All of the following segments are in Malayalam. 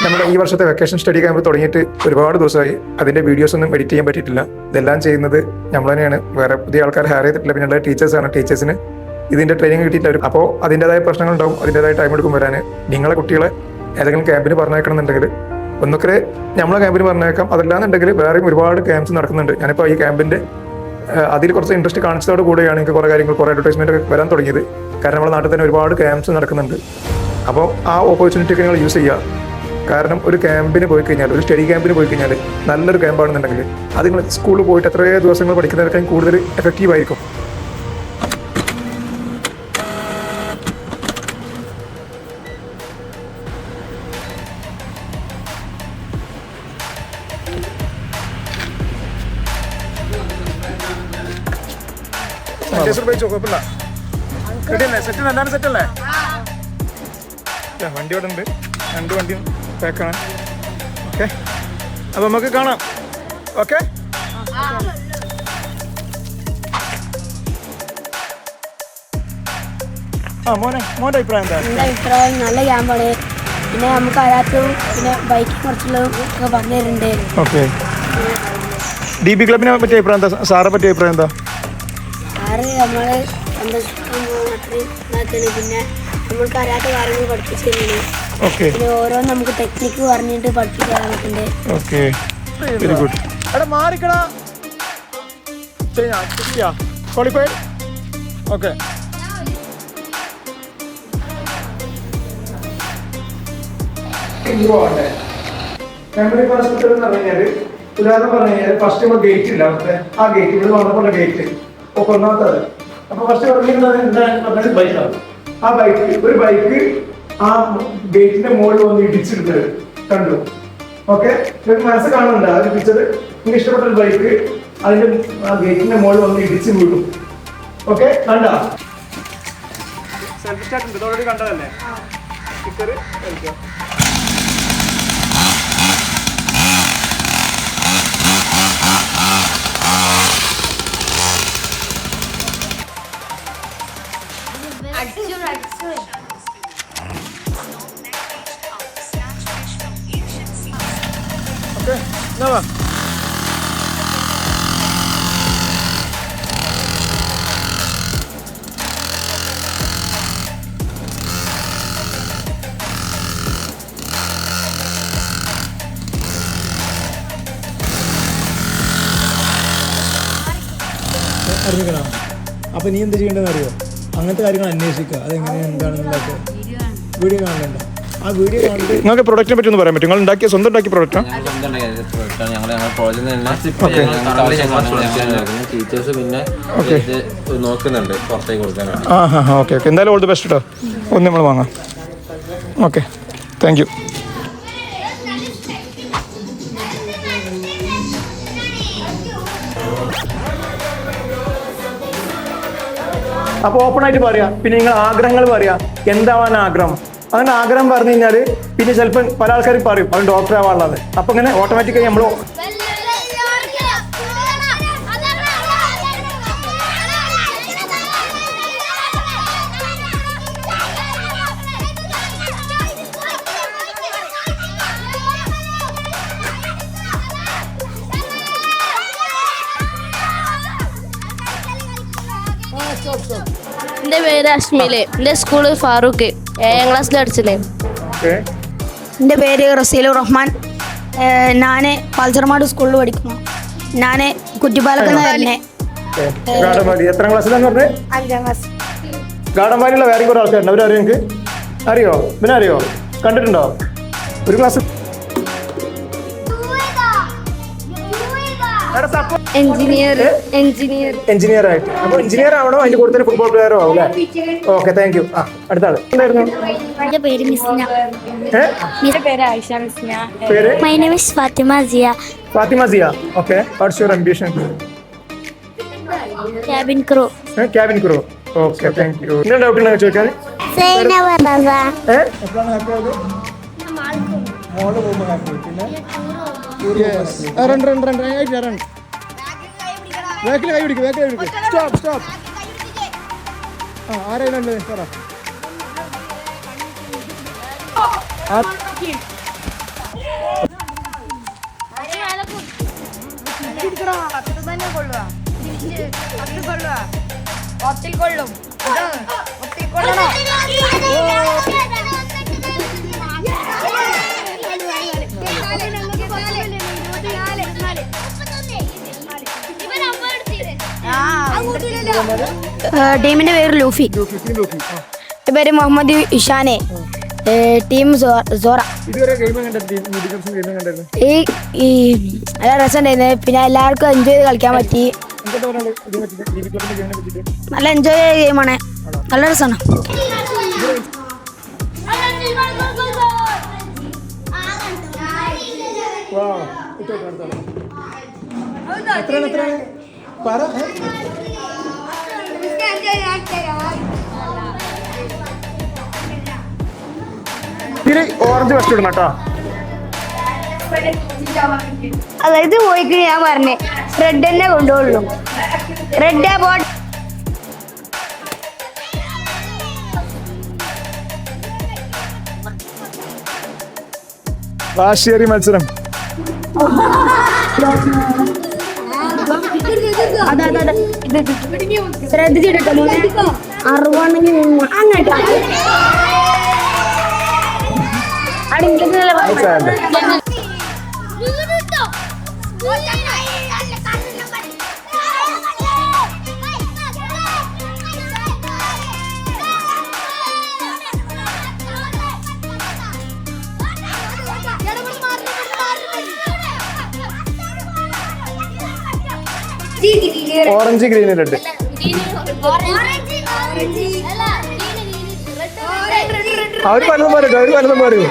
നമ്മുടെ ഈ വർഷത്തെ വെക്കേഷൻ സ്റ്റഡി ക്യാമ്പ് തുടങ്ങിയിട്ട് ഒരുപാട് ദിവസമായി. അതിന്റെ വീഡിയോസ് ഒന്നും എഡിറ്റ് ചെയ്യാൻ പറ്റിയിട്ടില്ല. ഇതെല്ലാം ചെയ്യുന്നത് നമ്മൾ തന്നെയാണ്. വേറെ പുതിയ ആൾക്കാർ ഹയർ ചെയ്തിട്ടില്ല. പിന്നെ ടീച്ചേഴ്സാണ്. ടീച്ചേഴ്സിന് ഇതിന്റെ ട്രെയിനിങ് കിട്ടിയിട്ടില്ല. അപ്പോൾ അതിൻ്റെതായ പ്രശ്നങ്ങളുണ്ടാവും. അതിൻ്റെതായ ടൈം എടുക്കും വരാൻ. നിങ്ങളെ കുട്ടികളെ ഏതെങ്കിലും ക്യാമ്പിന് പറഞ്ഞേക്കണം എന്നുണ്ടെങ്കിൽ ഒന്നൊക്കെ നമ്മളെ ക്യാമ്പിന് പറഞ്ഞേക്കാം. അതല്ലാന്നുണ്ടെങ്കിൽ വേറെയും ഒരുപാട് ക്യാമ്പ്സ് നടക്കുന്നുണ്ട്. ഞാനിപ്പോൾ ഈ ക്യാമ്പിന്റെ അതിൽ കുറച്ച് ഇൻട്രസ്റ്റ് കാണിച്ചതോട് കൂടെയാണ് എനിക്ക് കുറേ കാര്യങ്ങൾ, കുറേ അഡ്വർടൈസ്മെന്റ് ഒക്കെ വരാൻ തുടങ്ങിയത്. കാരണം നമ്മുടെ നാട്ടിൽ തന്നെ ഒരുപാട് ക്യാമ്പ്സ് നടക്കുന്നുണ്ട്. അപ്പോൾ ആ ഓപ്പർച്യൂണിറ്റി ഒക്കെ നിങ്ങൾ യൂസ് ചെയ്യുക. കാരണം ഒരു ക്യാമ്പിന് പോയി കഴിഞ്ഞാൽ, ഒരു സ്റ്റഡി ക്യാമ്പിന് പോയി കഴിഞ്ഞാൽ നല്ലൊരു ക്യാമ്പാണെന്നുണ്ടെങ്കിൽ അത് നിങ്ങൾ സ്കൂളിൽ പോയിട്ട് എത്രയോ ദിവസങ്ങൾ പഠിക്കുന്നതിനേക്കാൾ കൂടുതൽ എഫക്റ്റീവ് ആയിരിക്കും. വണ്ടി ഇവിടെ ഉണ്ട്. 2 വണ്ടിയും പാക്കാണ്. ഓക്കെ, അപ്പൊ നമുക്ക് കാണാം. ഓക്കെ, മോന്റെ അഭിപ്രായം എന്താ? എൻ്റെ അഭിപ്രായം നല്ല ക്യാമ്പാണ്. പിന്നെ നമുക്ക് അതിനകത്തും പിന്നെ ബൈക്കിനെ കുറിച്ചുള്ളതും ഒക്കെ പറഞ്ഞു തരുന്നുണ്ട്. ഓക്കെ, DB ക്ലബിനെ പറ്റിയ അഭിപ്രായം എന്താ? സാറെ പറ്റിയ അഭിപ്രായം എന്താ? സാറ് നമ്മള് സന്തോഷിക്കാൻ പിന്നെ നമ്മൾക്ക് അറിയാത്ത കാര്യങ്ങൾ പഠിപ്പിച്ചു തരുന്നുണ്ട്. ഓക്കെ, പിന്നെ ഓരോന്ന് നമുക്ക് ടെക്നിക്ക് പറഞ്ഞിട്ട് പഠിപ്പിക്കാൻ പറ്റുന്നുണ്ട്. Okay, very good. എടാ മാറിക്കടാ. ക്വാളിഫൈഡ്. ഓക്കെ, ഉദാഹരണം പറഞ്ഞു കഴിഞ്ഞാൽ ഫസ്റ്റ് നമ്മൾ ഗേറ്റ് ഇല്ല. ആ ഗേറ്റ് ഇവിടെ വന്നപ്പോൾ ഗേറ്റ് ഒന്നാമത്തത്. അപ്പൊ ഫസ്റ്റ് പറഞ്ഞിരുന്നത് എന്താണ്? ബൈക്കാണ്. ആ ഒരു ബൈക്ക് ആ ഗേറ്റിന്റെ മുകളിൽ വന്ന് ഇടിച്ചിരുന്നത് കണ്ടു. ഓക്കെ, മനസ്സിൽ കാണുന്നുണ്ട് ആ ഒരു പിക്ചർ. എനിക്ക് ഇഷ്ടപ്പെട്ട ഒരു ബൈക്ക് അതിന്റെ ആ ഗേറ്റിന്റെ മുകളിൽ വന്ന് ഇടിച്ച് വീഴും. ഓക്കെ, കണ്ട സെൽഫി സ്റ്റാർട്ട് ഉണ്ട്. ഓൾറെഡി കണ്ടതല്ലേ? പിക്ചർ കളിക്കാം. Okay, Nova. അറിഞ്ഞിക്കണം. അപ്പൊ നീ എന്ത് ചെയ്യേണ്ടതെന്ന് അറിയോ? അങ്ങനത്തെ കാര്യങ്ങൾ അന്വേഷിക്കുക. അതെങ്ങനെയാണ്, എന്താണെന്നുള്ളതൊക്കെ വീഡിയോ കാണലുണ്ട്. ആ വീഡിയോ കണ്ടിട്ട് നിങ്ങൾക്ക് പ്രൊഡക്റ്റിനെ പറ്റി ഒന്ന് പറയാൻ പറ്റും? നിങ്ങൾ ഉണ്ടാക്കിയ സ്വന്തം ഉണ്ടാക്കിയ പ്രൊഡക്റ്റാണ്? ടീച്ചേഴ്സ് പിന്നെ നോക്കുന്നുണ്ട് പുറത്തേക്ക് കൊടുക്കാൻ. ഓക്കെ, എന്തായാലും ഓൾ ദി ബെസ്റ്റ് കേട്ടോ. ഒന്ന് നമ്മൾ വാങ്ങാം. Okay, thank U. അപ്പോൾ ഓപ്പൺ ആയിട്ട് പറയാം. പിന്നെ നിങ്ങൾ ആഗ്രഹങ്ങൾ പറയാം. എന്താവാൻ ആഗ്രഹം? അങ്ങനെ ആഗ്രഹം പറഞ്ഞു കഴിഞ്ഞാൽ പിന്നെ ചിലപ്പോൾ പല ആൾക്കാരും പറയും അവൻ ഡോക്ടർ ആവാനുള്ളത്. അപ്പൊ ഇങ്ങനെ ഓട്ടോമാറ്റിക്കായി നമ്മൾ എൻ്റെ പേര് അഷ്മില്. എൻ്റെ സ്കൂള് ഫാറൂഖ്. 7ാം ക്ലാസ്സിൽ പഠിച്ചില്ലേ. എൻ്റെ പേര് റസീലുർ റഹ്മാൻ. ഞാൻ പൾസർമാട് സ്കൂളിൽ പഠിക്കുന്നു. ഞാൻ കുറ്റിപ്പാലത്ത് തന്നെ. എത്രാം ക്ലാസ്സിലാന്ന് പറഞ്ഞത്? 5ാം ക്ലാസ്. ഗാർഡൻവാലിയുള്ള വേറെ കുറെ ആൾക്കാരുണ്ട്. അവരറിയോ? എനിക്ക് അറിയോ? പിന്നെ അറിയോ? കണ്ടിട്ടുണ്ടോ? ഒരു ക്ലാസ് എഞ്ചിനീയർ ആയിട്ട്. അപ്പൊ എഞ്ചിനീയർ ആവണോ? അതിന്റെ കൂടുതൽ ഫുട്ബോൾ പ്ലെയറോ ആവും അല്ലേ? Okay, thank U. അടുത്ത ആള് എന്തായിരുന്നു? എൻ്റെ പേര് മിസ്ന. പേര് ആയിഷ മിസ്ന. പേര്? My name is Fathima Siya. Fathima Siya. Okay, what's your ambition? Cabin crew. Cabin crew. Okay, thank you. എന്താ ഡൗട്ട് ഉണ്ടെങ്കിൽ ചോദിക്കാൻ? എപ്പോഴാണ് ഹാപ്പി ആയത്? മോള് പോകുമ്പോൾ ഹാപ്പി. പിന്നെ ബാക്കിൽ കൈ പിടിക്കും. സ്റ്റോപ്പ്. ആരാണ് പറ. ടീമിന്റെ പേര് ലൂഫി. എന്റെ പേര് മുഹമ്മദ് ഇഷാനെ. ടീം സോറ. ഈ നല്ല രസമുണ്ടായിരുന്നു. പിന്നെ എല്ലാവർക്കും എൻജോയ് ചെയ്ത് കളിക്കാൻ പറ്റി. നല്ല എൻജോയ് ചെയ്ത ഗെയിമാണ്. നല്ല രസമാണ്. ഓറഞ്ച് ഫസ്റ്റ് ഇടണം കേട്ടോ. അതായത് പോയിക്ക് ഞാൻ പറഞ്ഞേ റെഡ് തന്നെ കൊണ്ടുപോകുള്ളൂ. റെഡ് ബോട്ട് വാശിയേറിയ മത്സരം. ശ്രദ്ധിച്ചിട്ടോ 60 അങ്ങോട്ടാ. Orange green red. അവര് പലതും പറയട്ടോ, അവര് പലതും പറയൂ.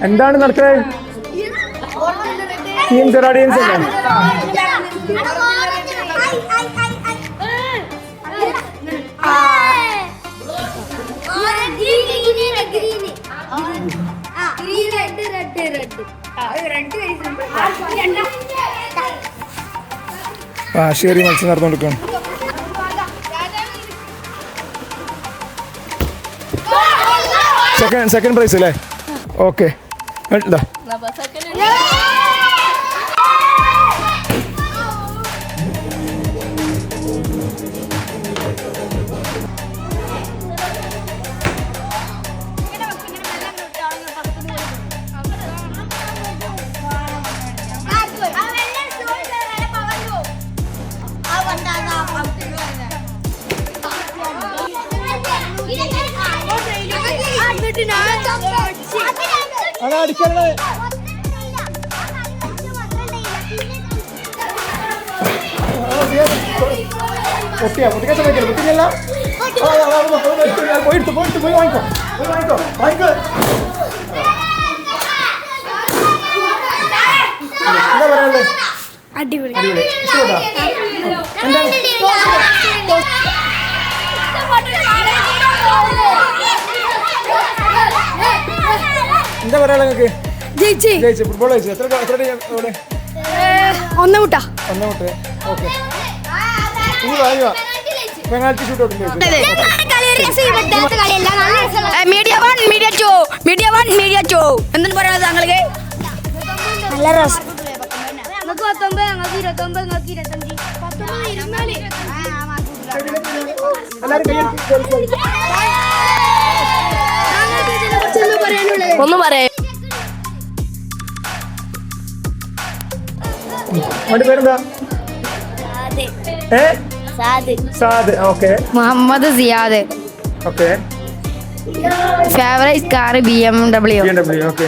എന്താണ് നടക്കുന്നത്? ടീം സെറാഡിയൻസ് അല്ലേ? വാശിയേറിയ മത്സരം നടന്നുകൊടുക്കണം. സെക്കൻഡ് പ്രൈസ് അല്ലേ? ഓക്കെ. അടിക്കണേ. പൊട്ടിയാ പൊട്ടിക്കാൻ സമയത്തില്ല. പൊട്ടിക്കല്ല. പോയി വാങ്ങിക്കോ. എന്താ പറയാനുള്ളത്? അടിപൊളി. എന്താ പറയാ നിങ്ങൾക്ക്? ജയിച്ചു. ഫുട്ബോൾ ജയിച്ചു. എത്ര ഒന്ന് മുട്ട. ഓക്കെ. ഇനി വാങ്ങുക. Penalty shoot out. മീഡിയ 2 എന്തെന്ന് പറയാനുള്ളത് താങ്കൾക്ക്? നല്ല രസം. ഒന്നും പറയാ. അവന്റെ പേരെന്താ? Saad. Okay. Muhammad Siyad. Okay. Favourite car BMW. Okay.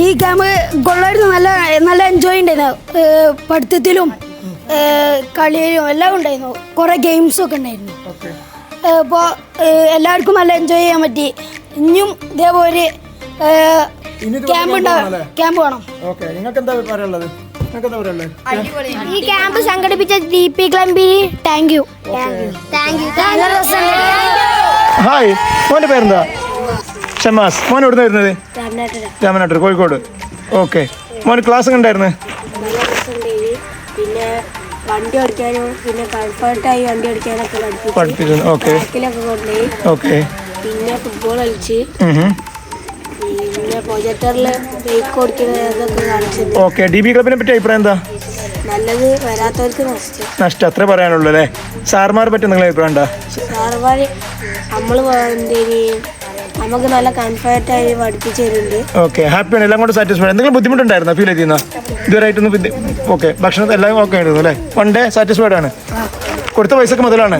ഈ ക്യാമ്പ് കൊള്ളായിരുന്നു. നല്ല എൻജോയ് ഉണ്ടായിരുന്നു. പഠിത്തത്തിലും കളിയിലും എല്ലാം ഉണ്ടായിരുന്നു. കുറേ ഗെയിംസൊക്കെ ഉണ്ടായിരുന്നു. അപ്പോൾ എല്ലാവർക്കും നല്ല എൻജോയ് ചെയ്യാൻ പറ്റി. ഇനിയും ഇതേപോലെ ക്യാമ്പ് വേണം. ഈ ക്യാമ്പ് സംഘടിപ്പിച്ച DP ക്ലബിന് താങ്ക് യു. ഹായ്, മോൻ്റെ പേരെന്താ? ഷമാസ്. മോൻ എവിടെ നിന്ന് വരുന്നത്? രാമനാട്ടൂർ, കോഴിക്കോട്. ഓക്കെ. മോന് ക്ലാസ് ഉണ്ടായിരുന്നു? പിന്നെ വണ്ടി ഓടിക്കാനും പിന്നെ കംഫർട്ടായി വണ്ടി ഓടിക്കാനൊക്കെ പഠിപ്പിക്കുന്നു. ഓക്കെ ബാക്കിലൊക്കെ കൊണ്ടുപോയി. ഓക്കെ. പിന്നെ ഫുട്ബോൾ കളിച്ച് പിന്നെ പ്രൊജക്ടറിൽ ബൈക്ക് ഓടിക്കുന്നതൊക്കെ കാണിച്ചത്. ഓക്കെ. DB ക്ലബിനെ പറ്റി അഭിപ്രായം എന്താ? നല്ലത്, വരാത്തവർക്ക് നഷ്ടം അത്രേ പറയാനുള്ളൂ അല്ലേ? സാർമാരെ പറ്റി നിങ്ങളെ അഭിപ്രായം എന്താ? സാറുമാർ നമ്മൾ നമുക്ക് നല്ല കംഫർട്ടായി പഠിപ്പിച്ചു തരുന്നുണ്ട്. ഓക്കെ. ഹാപ്പിയാണ്, എല്ലാം കൊണ്ട് സാറ്റിസ്ഫൈഡ്. എന്തെങ്കിലും ബുദ്ധിമുട്ടുണ്ടായിരുന്നോ ഫീൽ ചെയ്യുന്ന ഇതുവരായിട്ടൊന്നും? ഓക്കെ. ഭക്ഷണത്തിൽ എല്ലാം ഓക്കെ ആയിരുന്നു അല്ലേ? 1 ഡേ സാറ്റിസ്ഫൈഡ് ആണ്. കൊടുത്ത പൈസക്ക് മുതലാണ്.